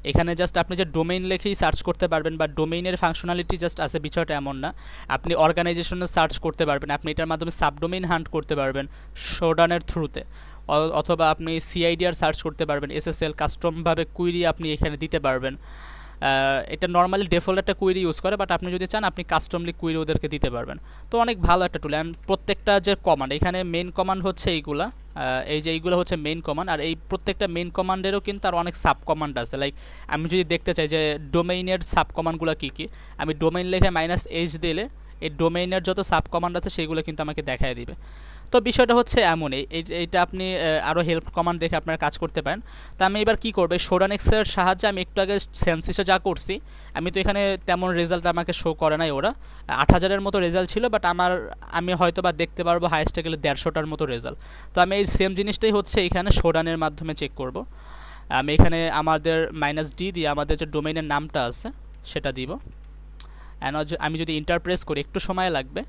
এখানে জাস্ট আপনি যে ডোমেইন লিখেই সার্চ করতে পারবেন, বা ডোমেইনের ফাংশনালিটি জাস্ট আছে, বিষয়টা এমন না। আপনি অর্গানাইজেশনে সার্চ করতে পারবেন, আপনি এটার মাধ্যমে সাবডোমেইন হান্ট করতে পারবেন শোডানের থ্রুতে, অথবা আপনি সিআইডিআর সার্চ করতে পারবেন, এসএসএল কাস্টমভাবে কুইরি আপনি এখানে দিতে পারবেন। এটা নর্মালি ডিফল্ট একটা কুইরি ইউজ করে, বাট আপনি যদি চান আপনি কাস্টমলি কুইরি ওদেরকে দিতে পারবেন। তো অনেক ভালো একটা টুল। অ্যান্ড প্রত্যেকটা যে কমান্ড, এখানে মেইন কমান্ড হচ্ছে এইগুলা, এইগুলো হচ্ছে মেইন কমান্ড। আর এই প্রত্যেকটা মেইন কমান্ডেরও কিন্তু আর অনেক সাব কমান্ড আছে। লাইক আমি যদি দেখতে চাই যে ডোমেইনের সাব কমান্ডগুলো কী কী, আমি ডোমেইন লিখে -h দিলে এই ডোমেইনের যত সাব কমান্ড আছে সেগুলো কিন্তু আমাকে দেখায় দিবে। তো বিষয়টা হচ্ছে এমনই, এইটা আপনি আরও হেল্প কমান্ড দেখে আপনারা কাজ করতে পারেন। তো আমি এবার কী করবো, শোডান এক্সের সাহায্যে আমি একটু আগে সেন্সিসে যা করছি, আমি তো এখানে তেমন রেজাল্ট আমাকে শো করে নাই, ওরা 8000-এর মতো রেজাল্ট ছিল, বাট আমি হয়তো বা দেখতে পারবো হায়েস্টে গেলে 150টার মতো রেজাল্ট। তো আমি এই সেম জিনিসটাই হচ্ছে এখানে শোডানের মাধ্যমে চেক করব। আমি এখানে আমাদের -d দিয়ে আমাদের যে ডোমেইনের নামটা আছে সেটা দিব। অ্যান্ড আমি যদি ইন্টারপ্রেস করি একটু সময় লাগবে,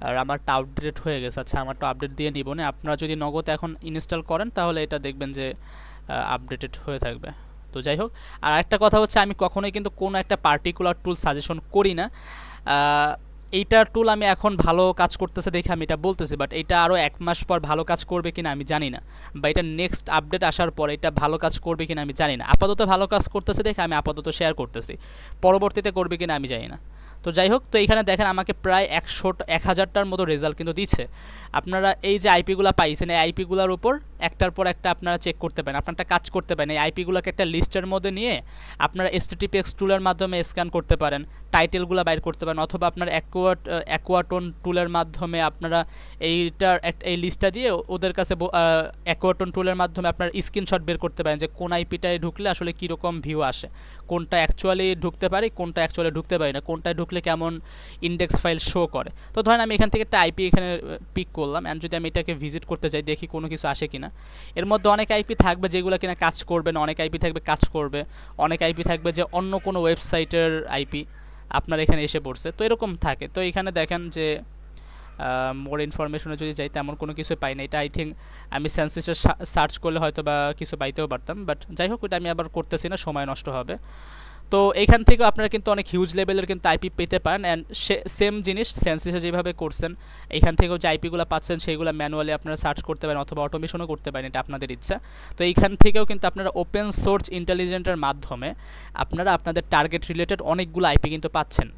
আর আমারটা আপডেট হয়ে গেছে। আচ্ছা, আমারটা আপডেট দিয়ে নিব না। আপনারা যদি নগদ এখন ইনস্টল করেন তাহলে এটা দেখবেন যে আপডেটেড হয়ে থাকবে। তো যাই হোক, আর একটা কথা হচ্ছে, আমি কখনোই কিন্তু কোনো একটা পার্টিকুলার টুল সাজেশন করি না। এইটার টুল আমি এখন ভালো কাজ করতেছে দেখে আমি এটা বলতেছি, বাট এটা আরও 1 মাস পর ভালো কাজ করবে কিনা আমি জানি না, বা এটা নেক্সট আপডেট আসার পর এটা ভালো কাজ করবে কিনা আমি জানি না। আপাতত ভালো কাজ করতেছে দেখে আমি আপাতত শেয়ার করতেছি, পরবর্তীতে করবে কিনা আমি জানি না। তো যাই হোক, তো এইখানে দেখেন আমাকে প্রায় 1000টার মতো রেজাল্ট কিন্তু দিচ্ছে। আপনারা এই যে আইপিগুলো পাইছেন, এই আইপিগুলোর উপর একটার পর একটা আপনারা চেক করতে পারেন, আপনারটা কাজ করতে পারেন। এই আইপিগুলোকে একটা লিস্টের মধ্যে নিয়ে আপনারা HTTPS টুলের মাধ্যমে স্ক্যান করতে পারেন, টাইটেলগুলো বাইর করতে পারেন, অথবা আপনার অ্যাকোয়াটন টুলের মাধ্যমে আপনারা এই লিস্টটা দিয়ে ওদের কাছে অ্যাকোয়াটন টুলের মাধ্যমে আপনার স্ক্রিনশট বের করতে পারেন যে কোন আইপিটায় ঢুকলে আসলে কীরকম ভিউ আসে, কোনটা অ্যাকচুয়ালি ঢুকতে পারি, কোনটা অ্যাকচুয়ালি ঢুকতে পারি না, কোনটায় ঢুকলে কেমন ইন্ডেক্স ফাইল শো করে। তো ধরেন আমি এখান থেকে একটা আইপি এখানে পিক করলাম, অ্যান্ড যদি আমি এটাকে ভিজিট করতে যাই, দেখি কোনো কিছু আসে কিনা। এর মধ্যে অনেক আইপি থাকবে যেগুলো কিনা কাজ করবে না, অনেক আইপি থাকবে কাজ করবে, অনেক আইপি থাকবে যে অন্য কোনো ওয়েবসাইটের আইপি আপনার এখানে এসে পড়ছে। তো এরকম থাকে। তো এখানে দেখেন যে মোর ইনফরমেশনে যদি যাই তেমন কোনো কিছু পাই না। এটা আই থিঙ্ক আমি সেন্সিসে সার্চ করলে হয়তো বা কিছু পাইতেও পারতাম, বাট যাই হোক, ওটা আমি আবার করতেছি না, সময় নষ্ট হবে। তো এইখান থেকেও আপনারা কিন্তু অনেক হিউজ লেভেলের কিন্তু আইপি পেতে পারেন। অ্যান্ড সেম জিনিস সেন্সিসে যেভাবে করছেন, এইখান থেকেও যে আইপিগুলো পাচ্ছেন সেইগুলো ম্যানুয়ালি আপনারা সার্চ করতে পারেন, অথবা অটোমেশনও করতে পারেন, এটা আপনাদের ইচ্ছা। তো এইখান থেকেও কিন্তু আপনারা ওপেন সোর্স ইন্টেলিজেন্টের মাধ্যমে আপনারা আপনাদের টার্গেট রিলেটেড অনেকগুলো আইপি কিন্তু পাচ্ছেন।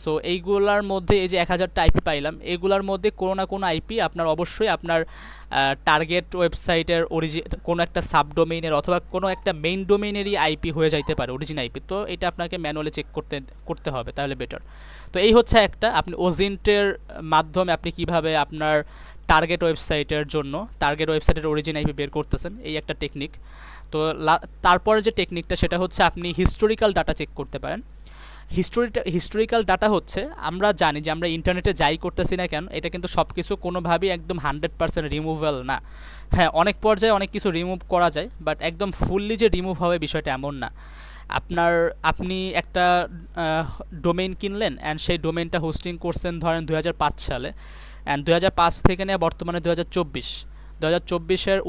সো এইগুলার মধ্যে এই যে 1000টা আইপি পাইলাম, এগুলার মধ্যে কোনো না কোনো আইপি আপনার অবশ্যই আপনার টার্গেট ওয়েবসাইটের কোনো একটা সাবডোমেইনের অথবা কোনো একটা মেইন ডোমেইনেরই আইপি হয়ে যাইতে পারে, অরিজিনাল আইপি। তো এটা আপনাকে ম্যানুয়ালি চেক করতে হবে, তাহলে বেটার। তো এই হচ্ছে একটা, আপনি ওজিন্টের মাধ্যমে আপনি কিভাবে আপনার টার্গেট ওয়েবসাইটের অরিজিন আইপি বের করতেছেন, এই একটা টেকনিক। তো তারপরে যে টেকনিকটা সেটা হচ্ছে আপনি হিস্টোরিক্যাল ডাটা চেক করতে পারেন। হিস্টোরিক্যাল ডাটা হচ্ছে, আমরা জানি যে আমরা ইন্টারনেটে যাই করতেছি না কেন, এটা কিন্তু সব কিছু কোনোভাবেই একদম 100% রিমুভেবল না। হ্যাঁ, অনেক পর্যায়ে অনেক কিছু রিমুভ করা যায়, বাট একদম ফুললি যে রিমুভ হবে বিষয়টা এমন না। আপনি একটা ডোমেইন কিনলেন অ্যান্ড সেই ডোমেইনটা হোস্টিং করছেন ধরেন 2005 সালে, অ্যান্ড 2005 থেকে নিয়ে বর্তমানে 2024-এর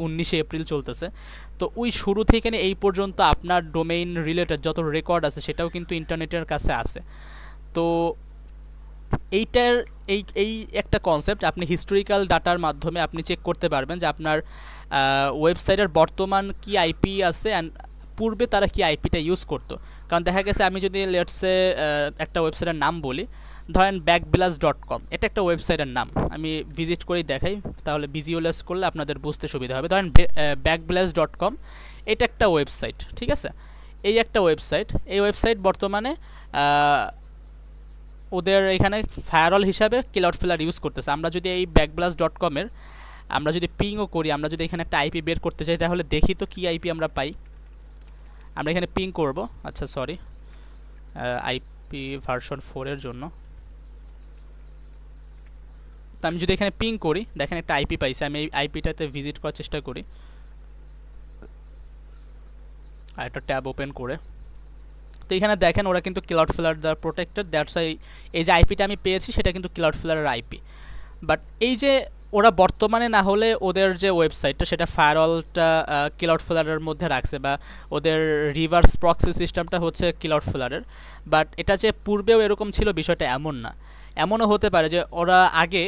19 এপ্রিল চলতেছে। তো ওই শুরু থেকে নিয়ে এই পর্যন্ত আপনার ডোমেইন রিলেটেড যত রেকর্ড আছে সেটাও কিন্তু ইন্টারনেটের কাছে আছে। তো এইটার এই একটা কনসেপ্ট, আপনি হিস্টোরিক্যাল ডাটার মাধ্যমে আপনি চেক করতে পারবেন যে আপনার ওয়েবসাইটের বর্তমান কি আইপি আছে অ্যান্ড পূর্বে তারা কি আইপিটা ইউজ করতো। কারণ দেখা গেছে আমি যদি লেটসে একটা ওয়েবসাইটের নাম বলি, ধরেন backblast.com, এটা একটা ওয়েবসাইটের নাম, আমি ভিজিট করেই দেখাই, তাহলে ভিজুয়ালাইজ করলে আপনাদের বুঝতে সুবিধা হবে। ধরেন backblast.com, এটা একটা ওয়েবসাইট, ঠিক আছে? এই একটা ওয়েবসাইট, এই ওয়েবসাইট বর্তমানে ওদের এখানে ফায়ারওয়াল হিসাবে ক্লাউডফ্লায়ার ইউজ করতেছে। আমরা যদি এই backblast.com-এর আমরা যদি পিংও করি, আমরা যদি এখানে একটা আইপি বের করতে চাই, তাহলে দেখি তো কি আইপি আমরা পাই। আমরা এখানে পিং করব, আচ্ছা সরি, আইপি ভার্সন 4-এর জন্য। তো আমি যদি এখানে পিং করি, দেখেন একটা আইপি পাইছি, আমি এই আইপিটাতে ভিজিট করার চেষ্টা করি, আর একটা ট্যাব ওপেন করে। তো এখানে দেখেন ওরা কিন্তু ক্লাউডফ্লায়ার দ্বারা প্রোটেক্টেড, দ্যাটস ওয়াই এই যে আইপিটা আমি পেয়েছি সেটা কিন্তু ক্লাউডফ্লায়ারের আইপি। বাট এই যে ওরা বর্তমানে না হলে ওদের যে ওয়েবসাইটটা সেটা ফায়ারওয়ালটা ক্লাউডফ্লায়ারের মধ্যে রাখছে, বা ওদের রিভার্স প্রক্সি সিস্টেমটা হচ্ছে ক্লাউডফ্লায়ারের। বাট এটা যে পূর্বেও এরকম ছিল বিষয়টা এমন না। এমনও হতে পারে যে ওরা আগে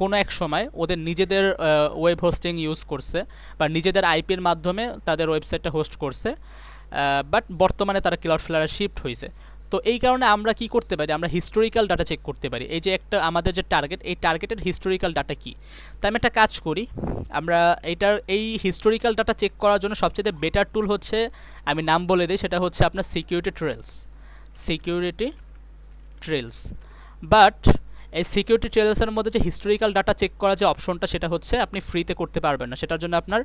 কোনো এক সময় ওদের নিজেদের ওয়েব হোস্টিং ইউজ করছে, বা নিজেদের আইপির মাধ্যমে তাদের ওয়েবসাইটটা হোস্ট করছে, বাট বর্তমানে তারা ক্লাউডফ্লায়ারে শিফট হয়েছে। তো এই কারণে আমরা কি করতে পারি, আমরা হিস্টোরিক্যাল ডাটা চেক করতে পারি। এই যে একটা আমাদের যে টার্গেট, এই টার্গেটের হিস্টোরিক্যাল ডাটা কি। তাই আমি একটা কাজ করি, আমরা এই হিস্টোরিক্যাল ডাটা চেক করার জন্য সবচেয়ে বেটার টুল হচ্ছে, আমি নাম বলে দিই, সেটা হচ্ছে আপনার সিকিউরিটি ট্রেলস। বাট এই সিকিউরিটি ট্রেলসের মধ্যে যে হিস্টোরিক্যাল ডাটা চেক করা যে অপশনটা, সেটা হচ্ছে আপনি ফ্রিতে করতে পারবেন না, সেটার জন্য আপনার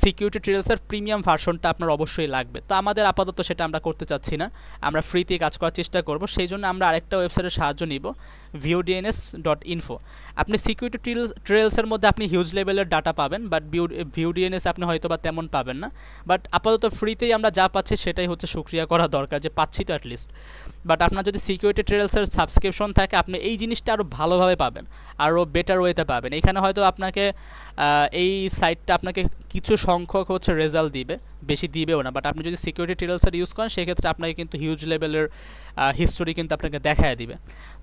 সিকিউরিটি ট্রেলসের প্রিমিয়াম ভার্সনটা আপনার অবশ্যই লাগবে। তো আমাদের আপাতত সেটা আমরা করতে চাচ্ছি না, আমরা ফ্রিতে কাজ করার চেষ্টা করব। সেই জন্য আমরা আরেকটা ওয়েবসাইটের সাহায্য নিব, viewdns.info। আপনি সিকিউরিটি ট্রেলসের মধ্যে আপনি হিউজ লেভেলের ডাটা পাবেন, বাট viewdns আপনি হয়তো বা তেমন পাবেন না। বাট আপাতত ফ্রিতেই আমরা যা পাচ্ছি সেটাই হচ্ছে সুক্রিয়া করা দরকার, যে পাচ্ছি তো অ্যাটলিস্ট। বাট আপনার যদি সিকিউরিটি ট্রেলসের সাবস্ক্রিপশন থাকে, আপনি এই জিনিসটা আরও ভালোভাবে পাবেন, আরও বেটার ওয়েতে পাবেন। এখানে হয়তো আপনাকে এই সাইটটা আপনাকে কিছু সংখ্যক হচ্ছে রেজাল্ট দিবে, বেশি দিবেও না। বাট আপনি যদি সিকিউরিটি ট্রেলসের ইউজ করেন, সেক্ষেত্রে আপনাকে কিন্তু হিউজ লেভেলের হিস্টোরি কিন্তু আপনাকে দেখায় দিবে।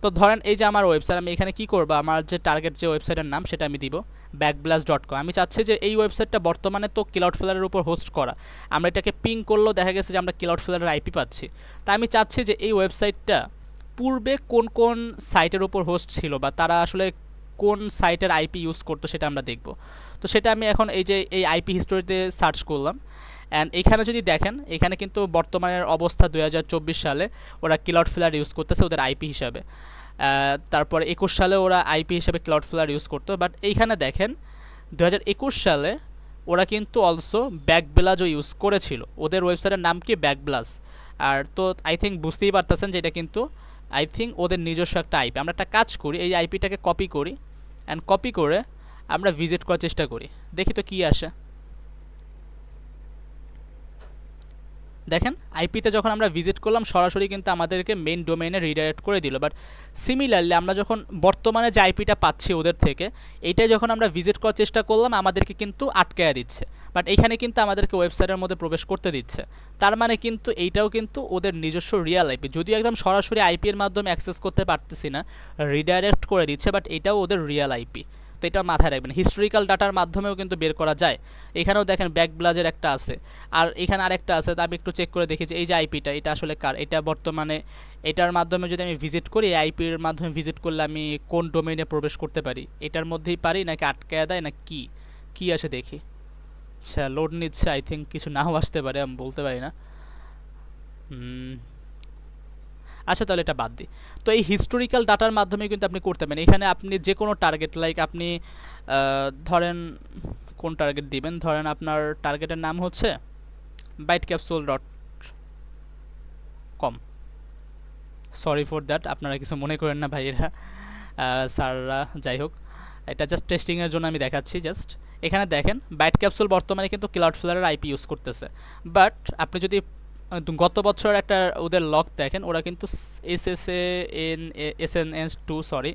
তো ধরেন এই যে আমার ওয়েবসাইট, আমি এখানে কি করব, আমার যে টার্গেট যে ওয়েবসাইটের নাম সেটা আমি দিব backblast.com। আমি চাচ্ছি যে এই ওয়েবসাইটটা বর্তমানে তো ক্লাউডফ্লায়ারের উপর হোস্ট করা, আমরা এটাকে পিং করলেও দেখা গেছে যে আমরা ক্লাউডফ্লায়ারের আইপি পাচ্ছি। তাই আমি চাচ্ছি যে এই ওয়েবসাইটটা পূর্বে কোন কোন সাইটের উপর হোস্ট ছিল, বা তারা আসলে কোন সাইটের আইপি ইউজ করতো সেটা আমরা দেখব। তো সেটা আমি এখন এই যে এই আইপি হিস্টোরিতে সার্চ করলাম, অ্যান্ড এখানে যদি দেখেন, এখানে কিন্তু বর্তমানের অবস্থা 2024 সালে ওরা ক্লাউডফ্লায়ার ইউজ করতেছে ওদের আইপি হিসাবে। তারপর 21 সালে ওরা আইপি হিসাবে ক্লাউডফ্লায়ার ইউজ করতো। বাট এইখানে দেখেন 2021 সালে ওরা কিন্তু অলসো ব্যাকব্লাজও ইউজ করেছিল, ওদের ওয়েবসাইটের নাম কি ব্যাকব্লাজ। আর তো আই থিঙ্ক বুঝতেই পারতেছেন যে এটা কিন্তু আই থিঙ্ক ওদের নিজস্ব একটা আইপি। আমরা একটা কাজ করি, এই আইপিটাকে কপি করি, অ্যান্ড কপি করে আমরা ভিজিট করার চেষ্টা করি, দেখি তো কী আসে। দেখেন আইপিতে যখন আমরা ভিজিট করলাম, সরাসরি কিন্তু আমাদেরকে মেইন ডোমেইনে রিডাইরেক্ট করে দিল। বাট সিমিলারলি আমরা যখন বর্তমানে যে আইপিটা পাচ্ছি ওদের থেকে, এইটাই যখন আমরা ভিজিট করার চেষ্টা করলাম, আমাদেরকে কিন্তু আটকায়া দিচ্ছে। বাট এখানে কিন্তু আমাদেরকে ওয়েবসাইটের মধ্যে প্রবেশ করতে দিচ্ছে। তার মানে কিন্তু এইটাও কিন্তু ওদের নিজস্ব রিয়েল আইপি, যদিও একদম সরাসরি আইপির মাধ্যমে অ্যাক্সেস করতে পারতেছি না, রিডাইরেক্ট করে দিচ্ছে, বাট এটাও ওদের রিয়েল আইপি। তো এটা মাথায় রাখবেন, হিস্টোরিক্যাল ডাটার মাধ্যমেও কিন্তু বের করা যায়। এখানেও দেখেন ব্যাকব্লাজের একটা আছে, আর এখানে আরেকটা আছে। তো আমি একটু চেক করে দেখি যে এই যে আইপিটা, এটা আসলে কার, এটা বর্তমানে এটার মাধ্যমে যদি আমি ভিজিট করি, এই আইপির মাধ্যমে ভিজিট করলে আমি কোন ডোমেইনে প্রবেশ করতে পারি, এটার মধ্যেই পারি নাকি আটকায়া দেয় না কি আসে দেখি। আচ্ছা লোড নিচ্ছে, আই থিঙ্ক কিছু নাও আসতে পারে, আমি বলতে পারি না। আচ্ছা তাহলে এটা বাদ দিই। তো এই হিস্টোরিক্যাল ডাটার মাধ্যমে কিন্তু আপনি করতে পারেন। এখানে আপনি যে কোনো টার্গেট, লাইক আপনি ধরেন কোন টার্গেট দিবেন, ধরেন আপনার টার্গেটের নাম হচ্ছে bite capsule com. Sorry for that, আপনারা কিছু মনে করেন না ভাইয়েরা, স্যাররা, যাই হোক, এটা জাস্ট টেস্টিংয়ের জন্য আমি দেখাচ্ছি। জাস্ট এখানে দেখেন বাইট ক্যাপসুল বর্তমানে কিন্তু ক্লাউডফ্লায়ারের আইপি ইউজ করতেছে, বাট আপনি যদি গত বছর একটা ওদের লক দেখেন, ওরা কিন্তু SSN2 সরি,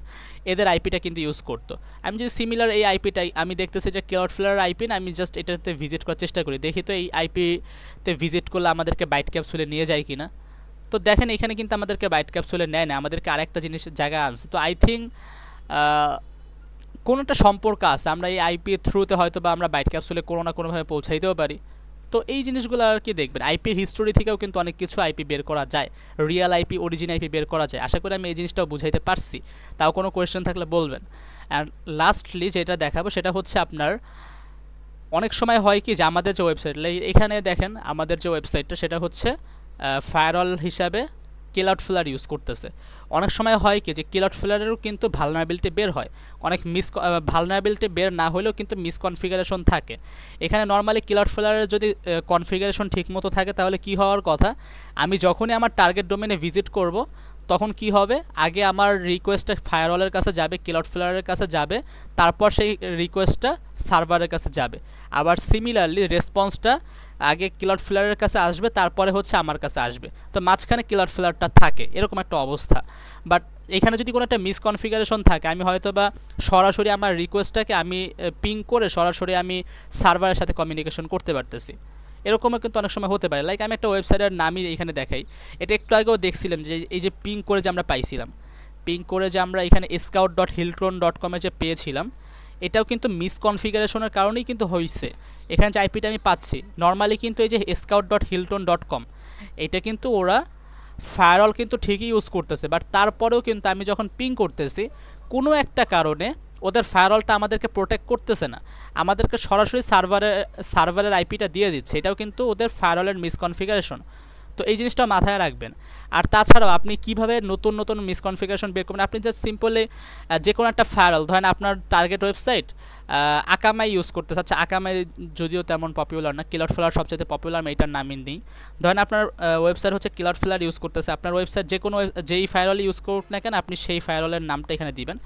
এদের আইপিটা কিন্তু ইউজ করতো। আমি যদি সিমিলার এই আইপিটাই আমি দেখতেছি যে ক্লাউডফ্লায়ারের আইপি না, আমি জাস্ট এটাতে ভিজিট করার চেষ্টা করি, দেখি তো এই আইপিতে ভিজিট করলে আমাদেরকে বাইট ক্যাপসুলে নিয়ে যায় কিনা। তো দেখেন এখানে কিন্তু আমাদেরকে বাইট ক্যাপসুলে নেয় না, আমাদেরকে আরেকটা জিনিস জায়গা আছে। তো আই থিঙ্ক কোনো একটা সম্পর্ক আছে, আমরা এই আইপি থ্রুতে হয়তো বা আমরা বাইট ক্যাপসুলে কোনো না কোনোভাবে পৌঁছাইতেও পারি। তো এই জিনিসগুলো আর কি দেখবেন, আইপির হিস্টোরি থেকেও কিন্তু অনেক কিছু আইপি বের করা যায়, রিয়েল আইপি, অরিজিন আইপি বের করা যায়। আশা করি আমি এই জিনিসটাও বুঝাইতে পারছি, তাও কোনো কোয়েশ্চেন থাকলে বলবেন। অ্যান্ড লাস্টলি যেটা দেখাবো সেটা হচ্ছে আপনার অনেক সময় হয় কি যে আমাদের যে ওয়েবসাইট, এখানে দেখেন আমাদের যে ওয়েবসাইটটা সেটা হচ্ছে ফায়ারওয়াল হিসাবে ক্লাউডফ্লায়ার ইউজ করতেছে। অনেক সময় হয় কি যে ক্লাউডফ্লায়ারেরও কিন্তু ভালনারেবিলিটি বের হয়, অনেক ভালনারেবিলিটি বের না হলেও কিন্তু মিসকনফিগারেশন থাকে। এখানে নর্মালি ক্লাউডফ্লায়ারের যদি কনফিগারেশন ঠিকমতো থাকে তাহলে কি হওয়ার কথা, আমি যখনই আমার টার্গেট ডোমেনে ভিজিট করব তখন কি হবে, আগে আমার রিকোয়েস্টটা ফায়ারওয়ালের কাছে যাবে, ক্লাউডফ্লায়ারের কাছে যাবে, তারপর সেই রিকোয়েস্টটা সার্ভারের কাছে যাবে। আবার সিমিলারলি রেসপন্সটা আগে ক্লাউডফ্লায়ারের কাছে আসবে, তারপরে হচ্ছে আমার কাছে আসবে। তো মাঝখানে ক্লাউডফ্লায়ারটা থাকে, এরকম একটা অবস্থা। বাট এখানে যদি কোনো একটা মিসকনফিগারেশন থাকে, আমি হয়তো বা সরাসরি আমার রিকোয়েস্টটাকে আমি পিং করে সরাসরি আমি সার্ভারের সাথে কমিউনিকেশন করতে পারতেছি, এরকমও কিন্তু অনেক সময় হতে পারে। লাইক আমি একটা ওয়েবসাইটের নামই এখানে দেখাই, এটা একটু আগেও দেখছিলাম যে এই যে পিং করে যে আমরা পাইছিলাম, পিং করে যে আমরা এখানে scout.hiltron.com-এ যে পেয়েছিলাম, এটাও কিন্তু মিসকনফিগারেশনের কারণেই কিন্তু হয়েছে। এখানে যে আইপিটা আমি পাচ্ছি নর্মালি কিন্তু এই যে scout.hiltron.com, এটা কিন্তু ওরা ফায়ারওয়াল কিন্তু ঠিকই ইউজ করতেছে, বাট তারপরেও কিন্তু আমি যখন পিং করতেছি কোনো একটা কারণে ওদের ফায়ারওয়ালটা আমাদেরকে প্রোটেক্ট করতেছে না, আমাদেরকে সরাসরি সার্ভারের আইপিটা দিয়ে দিচ্ছে। এটাও কিন্তু ওদের ফায়ারওয়ালের মিসকনফিগারেশন। তো এই জিনিসটা মাথায় রাখবেন। আর তাছাড়াও আপনি কিভাবে নতুন নতুন মিসকনফিগারেশন বের করবেন, আপনি জাস্ট সিম্পলি যে কোনো একটা ফায়ারওয়াল, ধরেন আপনার টার্গেট ওয়েবসাইট আকামাই ইউজ করতেছে। আচ্ছা, আকামাই যদিও তেমন পপুলার না, ক্লাউডফ্লায়ার সবচেয়ে পপুলার, আমি এটার নামই নেই। ধরেন আপনার ওয়েবসাইট হচ্ছে ক্লাউডফ্লায়ার ইউজ করতেছে, আপনার ওয়েবসাইট যে কোনো যেই ফায়ারওয়াল ইউজ করুক না কেন, আপনি সেই ফায়ারওয়ালের নামটা এখানে দিবেন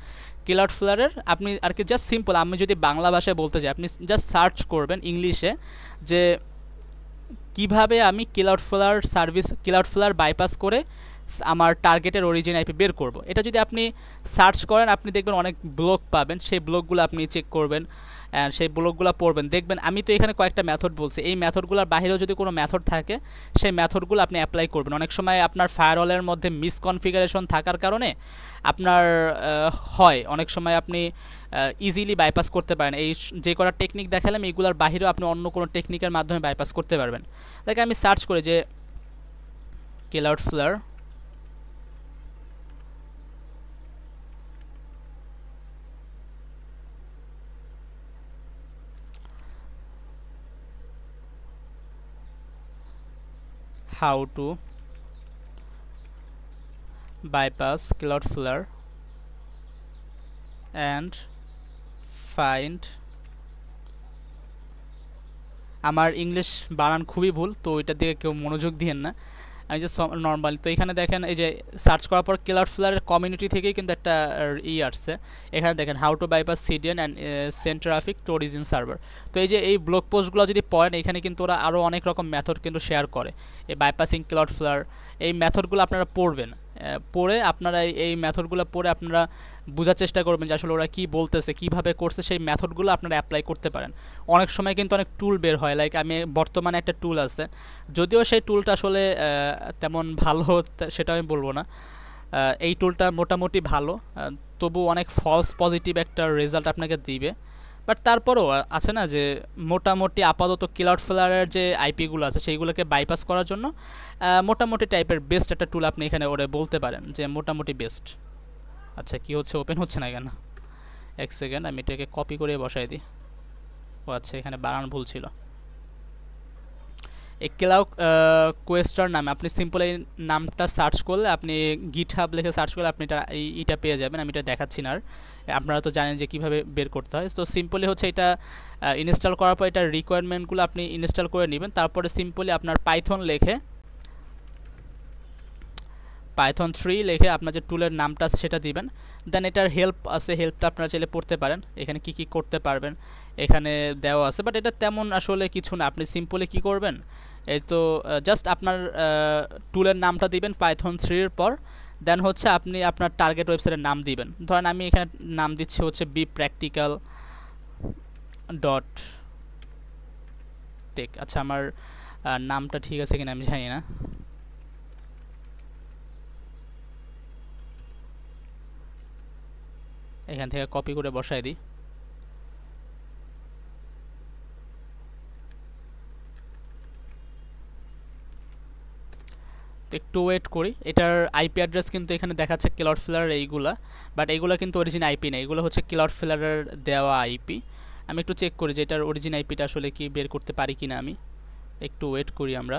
ক্লাউডফ্লায়ারের। আপনি আর কি জাস্ট সিম্পল, আমি যদি বাংলা ভাষায় বলতে চাই, আপনি জাস্ট সার্চ করবেন ইংলিশে যে কিভাবে আমি ক্লাউডফ্লায়ার বাইপাস করে আমার টার্গেটের অরিজিন আইপি বের করব। এটা যদি আপনি সার্চ করেন আপনি দেখবেন অনেক ব্লগ পাবেন, সেই ব্লগগুলো আপনি চেক করবেন, সেই ব্লগগুলো পড়বেন, দেখবেন আমি তো এখানে কয়েকটা মেথড বলছি, এই মেথডগুলোর বাইরেও যদি কোনো মেথড থাকে সেই মেথডগুলো আপনি অ্যাপ্লাই করবেন। অনেক সময় আপনার ফায়ারওয়ালের মধ্যে মিসকনফিগারেশন থাকার কারণে আপনার হয় অনেক সময় আপনি ইজিলি বাইপাস করতে পারেন। এই যে কটা টেকনিক দেখালাম এইগুলোর বাইরেও আপনি অন্য কোনো টেকনিকের মাধ্যমে বাইপাস করতে পারবেন। দেখে আমি সার্চ করি যে ক্লাউডফ্লায়ার, how to bypass Cloudflare and find, আমার ইংলিশ বানান খুবই ভুল, তো ওইটার দিকে কেউ মনোযোগ দিয়েন না, আমি জাস্ট নর্মালি। তো এখানে দেখেন এই যে সার্চ করার পর ক্লাউডফ্লায়ারের কমিউনিটি থেকেই কিন্তু একটা আসছে, এখানে দেখেন how to bypass CDN and send traffic two origin server. তো এই যে এই ব্লগ পোস্টগুলো যদি পড়েন এখানে কিন্তু ওরা আরও অনেক রকম মেথড কিন্তু শেয়ার করে, এই বাইপাসিং ক্লাউডফ্লায়ার, এই মেথডগুলো আপনারা পড়বেন, পড়ে আপনারা এই মেথডগুলো পড়ে আপনারা বোঝার চেষ্টা করবেন যে আসলে ওরা কী বলতেছে, কীভাবে করছে, সেই মেথডগুলো আপনারা অ্যাপ্লাই করতে পারেন। অনেক সময় কিন্তু অনেক টুল বের হয়, লাইক আমি বর্তমানে একটা টুল আছে, যদিও সেই টুলটা আসলে তেমন ভালো সেটা আমি বলবো না, এই টুলটা মোটামুটি ভালো, তবু অনেক ফলস পজিটিভ একটা রেজাল্ট আপনাকে দিবে। বাট তারপরেও আছে না যে মোটামুটি আপাতত ক্লাউডফ্লায়ারের যে আইপিগুলো আছে সেইগুলোকে বাইপাস করার জন্য মোটামুটি টাইপের বেস্ট একটা টুল আপনি এখানে ওরে বলতে পারেন যে মোটামুটি বেস্ট। আচ্ছা, কি হচ্ছে, ওপেন হচ্ছে না কেন? এক সেকেন্ড, আমি এটাকে কপি করে বসাই দিই। ও আচ্ছা, এখানে বানান ভুল ছিল। এই ক্লাউড কোয়েস্টার নামে আপনি সিম্পল এই নামটা সার্চ করলে, আপনি গিটহাব লিখে সার্চ করলে আপনি এটা পেয়ে যাবেন। আমি এটা দেখাচ্ছি না, আর আপনারা তো জানেন যে কীভাবে বের করতে হয়। তো সিম্পলি হচ্ছে এটা ইনস্টল করার পর এটার রিকোয়ারমেন্টগুলো আপনি ইনস্টল করে নেবেন, তারপরে সিম্পলি আপনার পাইথন লিখে python3 লিখে আপনার যে টুলের নামটা আছে সেটা দিবেন। দেন এটার হেল্প আছে, হেল্পটা আপনারা চাইলে পড়তে পারেন, এখানে কি কি করতে পারবেন এখানে দেওয়া আছে। বাট এটা তেমন আসলে কিছু না, আপনি সিম্পলি কি করবেন, এই তো জাস্ট আপনার টুলের নামটা দিবেন python3 এর পর, দেন হচ্ছে আপনি আপনার টার্গেট ওয়েবসাইটের নাম দিবেন। ধরেন আমি এখানে নাম দিচ্ছি হচ্ছে bpractical.tech। আচ্ছা আমার নামটা ঠিক আছে কিনা আমি জানি না। এখান থেকে কপি করে বসাই দিই। তো একটু ওয়েট করি, এটার আইপি অ্যাড্রেস কিন্তু এখানে দেখাচ্ছে ক্লাউডফ্লাওয়ার এইগুলা, বাট এইগুলা কিন্তু অরিজিন আইপি না, এগুলো হচ্ছে ক্লাউডফ্লাওয়ারের দেওয়া আইপি। আমি একটু চেক করি যে এটার অরিজিন আইপিটা আসলে কি বের করতে পারি কিনা। আমি একটু ওয়েট করি। আমরা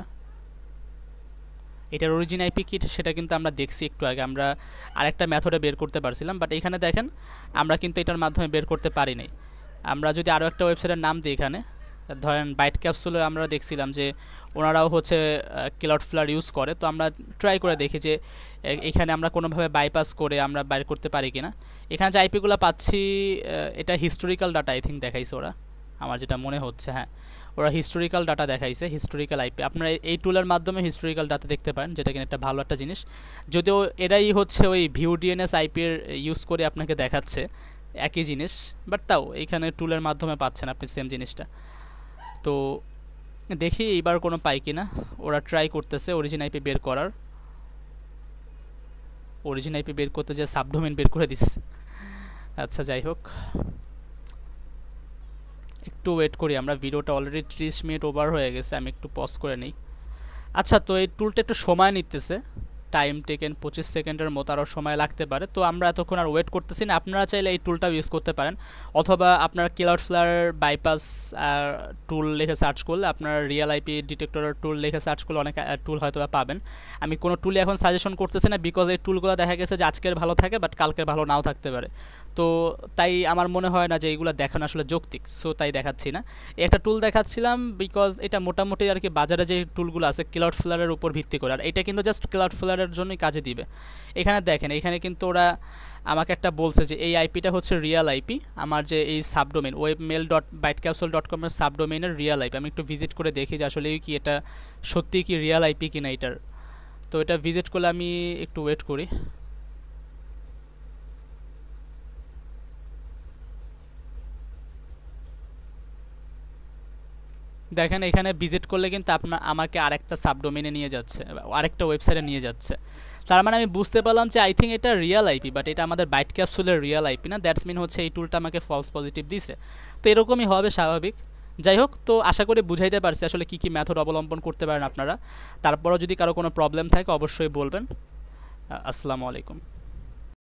এটার অরিজিন আইপি কি সেটা কিন্তু আমরা দেখছি একটু আগে, আমরা আরেকটা মেথডে বের করতে পারছিলাম, বাট এখানে দেখেন আমরা কিন্তু এটার মাধ্যমে বের করতে পারি নাই। আমরা যদি আরও একটা ওয়েবসাইটের নাম দিই এখানে, ধরেন বাইট ক্যাপসুলে আমরা দেখছিলাম যে ওনারাও হচ্ছে ক্লাউডফ্লাওয়ার ইউজ করে, তো আমরা ট্রাই করে দেখি যে এখানে আমরা কোনোভাবে বাইপাস করে আমরা বাইর করতে পারি কিনা। এখানে যে আইপিগুলো পাচ্ছি এটা হিস্টোরিক্যাল ডাটা আই থিঙ্ক দেখাইছে ওরা, আমার যেটা মনে হচ্ছে। হ্যাঁ, ওরা হিস্টোরিক্যাল ডাটা দেখাইছে, হিস্টোরিক্যাল আইপি। আপনারা এই টুলের মাধ্যমে হিস্টোরিক্যাল ডাটা দেখতে পারেন, যেটা কিনা একটা ভালো একটা জিনিস। যদিও এরাই হচ্ছে ওই ভিউ ডিএনএস আইপির ইউজ করে আপনাকে দেখাচ্ছে একই জিনিস, বাট তাও এইখানে টুলের মাধ্যমে পাচ্ছেন আপনি সেম জিনিসটা। তো দেখি এইবার কোনো পাই কিনা। ওরা ট্রাই করতেছে অরিজিন আইপি বের করার, অরিজিন আইপি বের করতে যে সাবডোমেন বের করে দিচ্ছে। আচ্ছা যাই হোক, একটু ওয়েট করি আমরা। ভিডিওটা অলরেডি 30 মিনিট ওভার হয়ে গেছে, আমি একটু পজ করে নিই। আচ্ছা, তো এই টুলটা একটু সময় নিতেছে, টাইম টেকেন 25 সেকেন্ডের মতো আরও সময় লাগতে পারে। তো আমরা এতক্ষণ আর ওয়েট করতেছি না, আপনারা চাইলে এই টুলটাও ইউজ করতে পারেন, অথবা আপনার ক্লাউডফ্লাওয়ার বাইপাস টুল লিখে সার্চ করলে, আপনার রিয়েল আইপি ডিটেক্টরের টুল লিখে সার্চ করলে অনেক টুল হয়তো পাবেন। আমি কোনো টুলে এখন সাজেশন করতেছি না, বিকজ এই টুলগুলো দেখা গেছে যে আজকের ভালো থাকে বাট কালকের ভালো নাও থাকতে পারে। তো তাই আমার মনে হয় না যে এইগুলো দেখানো আসলে যৌক্তিক, সো তাই দেখাচ্ছি না। একটা টুল দেখাচ্ছিলাম বিকজ এটা মোটামুটি আর কি বাজারে যে টুলগুলো আছে ক্লাউডফ্লাওয়ারের উপর ভিত্তি করে, আর এটা কিন্তু জাস্ট ক্লাউডফ্লাওয়ারের জন্যই কাজে দিবে। এখানে দেখেন, এখানে কিন্তু ওরা আমাকে একটা বলছে যে এই আইপিটা হচ্ছে রিয়েল আইপি, আমার যে এই সাবডোমেন webmail.bytecapsule.com এর সাবডোমেনের রিয়েল আইপি। আমি একটু ভিজিট করে দেখি যে আসলে কি এটা সত্যি কি রিয়েল আইপি কিনা এটার। তো এটা ভিজিট করলে আমি একটু ওয়েট করি। দেখেন এখানে ভিজিট করলে কিন্তু আমাকে আরেকটা সাবডোমেনে নিয়ে যাচ্ছে, আরেকটা ওয়েবসাইটে নিয়ে যাচ্ছে। তার মানে আমি বুঝতে পারলাম যে আই থিঙ্ক এটা রিয়েল আইপি, বাট এটা আমাদের বাইট ক্যাপসুলের রিয়েল আইপি না। দ্যাটস মিন হচ্ছে এই টুলটা আমাকে ফলস পজিটিভ দিছে। তো এরকমই হবে স্বাভাবিক। যাই হোক, তো আশা করি বুঝাইতে পারছি আসলে কী কী মেথড অবলম্বন করতে পারেন আপনারা। তারপরও যদি কারো কোনো প্রবলেম থাকে অবশ্যই বলবেন। আসসালামু আলাইকুম।